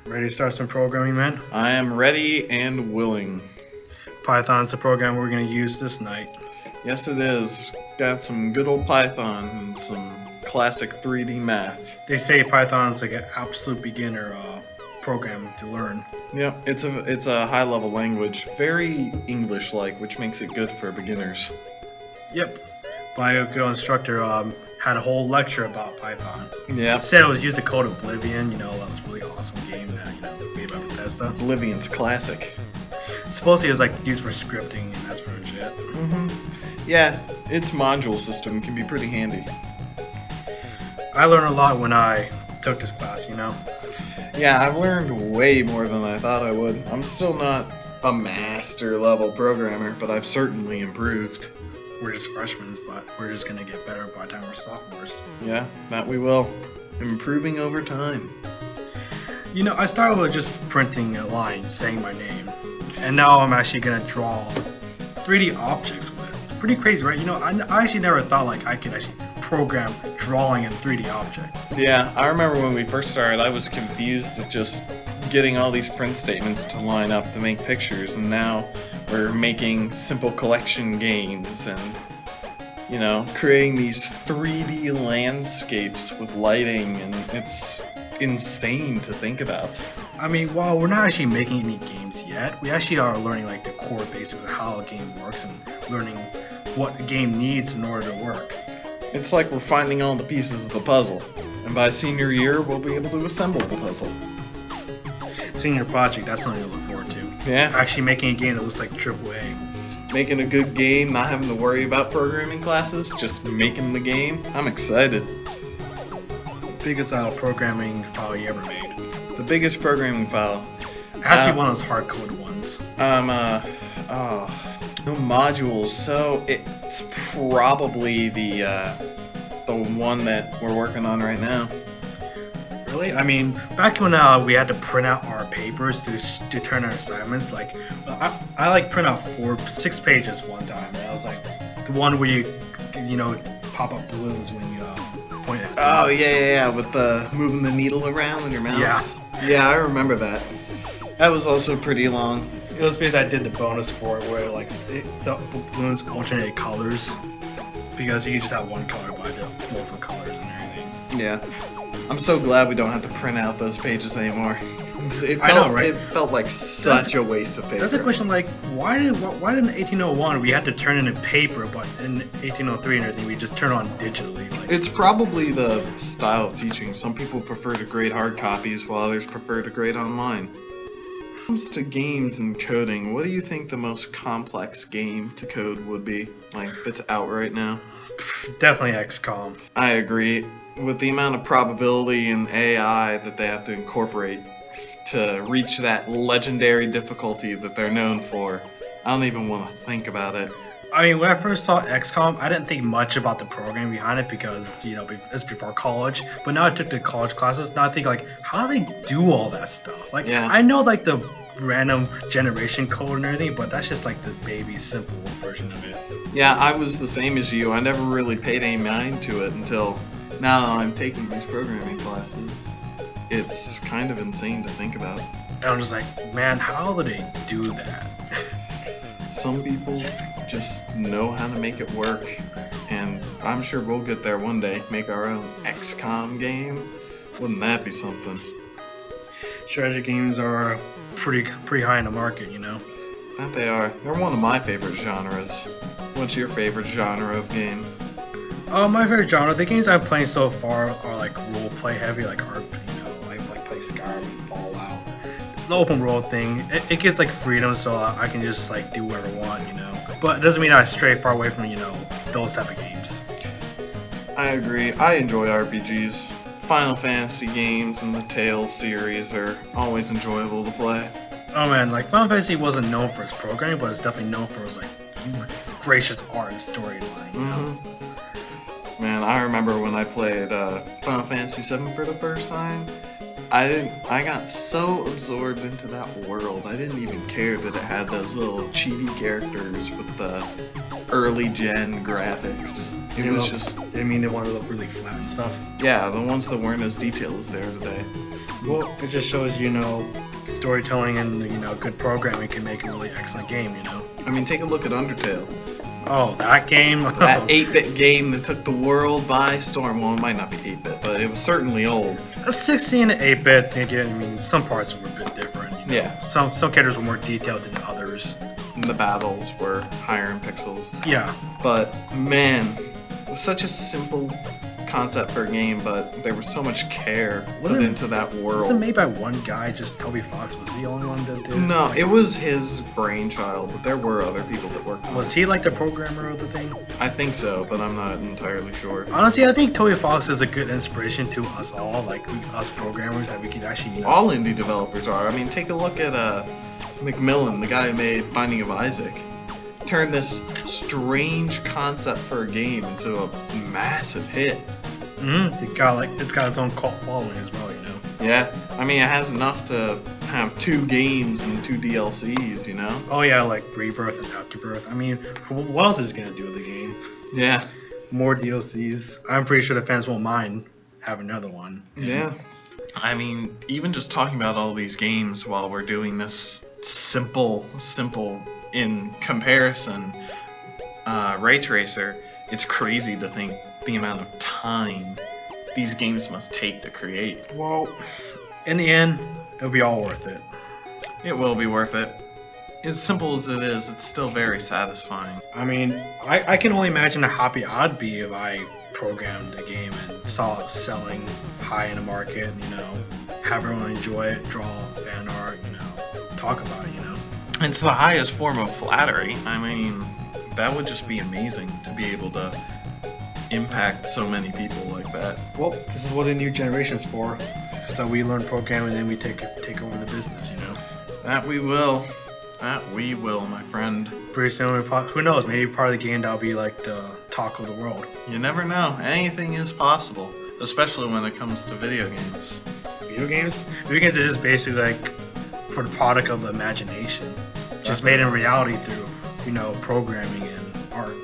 Ready to start some programming, man? I am ready and willing. Python's the program we're going to use this night. Yes, it is. Got some good old Python and some classic 3D math. They say Python's like an absolute beginner program to learn. Yep, it's a high-level language, very English-like, which makes it good for beginners. Yep. My good instructor had a whole lecture about Python. Yeah. Said it was used to code Oblivion, that's a really awesome game that, made by Bethesda. Oblivion's classic. Supposedly it's like used for scripting and that's pretty much it. Yeah, its module system can be pretty handy. I learned a lot when I took this class, Yeah, I've learned way more than I thought I would. I'm still not a master level programmer, but I've certainly improved. We're just freshmen, but we're just going to get better by the time we're sophomores. Yeah, that we will. Improving over time. I started with just printing a line saying my name, and now I'm actually going to draw 3D objects with it. Pretty crazy, right? I actually never thought I could actually program drawing a 3D object. Yeah, I remember when we first started, I was confused at just getting all these print statements to line up to make pictures, and now we're making simple collection games and, creating these 3D landscapes with lighting, and it's insane to think about. I mean, while we're not actually making any games yet, we actually are learning the core basics of how a game works and learning what a game needs in order to work. It's like we're finding all the pieces of the puzzle, and by senior year, we'll be able to assemble the puzzle. Senior project, that's something to look forward to. Yeah. Actually making a game that looks like AAA. Making a good game, not having to worry about programming classes, just making the game. I'm excited. Biggest programming file you ever made? The biggest programming file. It has to be one of those hard-coded ones. No modules, so it's probably the one that we're working on right now. Really? I mean, back when we had to print out our papers to turn our assignments, I print out 6 pages one time. And I was the one where you pop up balloons when you point at them. Oh yeah, with the moving the needle around with your mouse. Yeah, I remember that. That was also pretty long. It was because I did the bonus for it where the balloons alternate colors because you can just have one color but I did multiple colors and everything. Yeah. I'm so glad we don't have to print out those pages anymore. It felt like such a waste of paper. That's a question why didn't 1801 we had to turn it in paper, but in 1803 and everything we just turn it on digitally? It's probably the style of teaching. Some people prefer to grade hard copies while others prefer to grade online. When it comes to games and coding, what do you think the most complex game to code would be, that's out right now? Definitely XCOM. I agree. With the amount of probability and AI that they have to incorporate to reach that legendary difficulty that they're known for, I don't even want to think about it. I mean, when I first saw XCOM, I didn't think much about the program behind it because, it's before college. But now I took the college classes, now I think, how do they do all that stuff? I know, the random generation code and everything, but that's just, the baby, simple version of it. Yeah, I was the same as you. I never really paid any mind to it until now that I'm taking these programming classes. It's kind of insane to think about. And I'm just man, how do they do that? Some people just know how to make it work, and I'm sure we'll get there one day, make our own XCOM game. Wouldn't that be something? Strategy games are pretty high in the market, That they are. They're one of my favorite genres. What's your favorite genre of game? My favorite genre, the games I'm playing so far are role play heavy, I play Skyrim and Fallout. The open world thing, it gives freedom, so I can just do whatever I want, But it doesn't mean I stray far away from those type of games. I agree. I enjoy RPGs. Final Fantasy games and the Tales series are always enjoyable to play. Oh man, Final Fantasy wasn't known for its programming, but it's definitely known for its gracious art and storyline. Man, I remember when I played Final Fantasy VII for the first time. I got so absorbed into that world, I didn't even care that it had those little chibi characters with the early gen graphics. It was just... I mean, they wanted to look really flat and stuff. Yeah, the ones that weren't as detailed as they are today. Well, it just shows, storytelling and, good programming can make a really excellent game, I mean, take a look at Undertale. Oh, that game? That 8-bit game that took the world by storm. Well, it might not be 8-bit, but it was certainly old. 16 to 8-bit, again, I mean, some parts were a bit different. Yeah. Some characters were more detailed than others. And the battles were higher in pixels. Yeah. But, man, it was such a simple concept for a game, but there was so much care put into that world. Was it made by one guy, just Toby Fox? Was the only one that did it? No, it was his brainchild, but there were other people that worked on it. Was he like the programmer of the thing? I think so, but I'm not entirely sure. Honestly, I think Toby Fox is a good inspiration to us all, like us programmers, that we could actually... All indie developers are. I mean, take a look at McMillan, the guy who made Binding of Isaac. Turned this strange concept for a game into a massive hit. It's got its own cult following as well, Yeah, I mean, it has enough to have 2 games and 2 DLCs, Oh yeah, like Rebirth and Afterbirth. I mean, what else is it gonna do with the game? Yeah. More DLCs. I'm pretty sure the fans won't mind having another one. Yeah. I mean, even just talking about all these games while we're doing this simple in comparison Ray Tracer, it's crazy to think the amount of time these games must take to create. Well, in the end, it'll be all worth it. It will be worth it. As simple as it is, it's still very satisfying. I mean, I can only imagine how happy I'd be if I programmed a game and saw it selling high in the market, have everyone enjoy it, draw fan art, talk about it, It's the highest form of flattery. I mean, that would just be amazing to be able to impact so many people like that. Well, this is what the new generation's for. So we learn programming and then we take over the business, That we will. That we will, my friend. Pretty soon, who knows, maybe part of the game that'll be like the talk of the world. You never know. Anything is possible, especially when it comes to video games. Video games? Video games are just basically like for the product of the imagination. Just made in reality through, programming and art.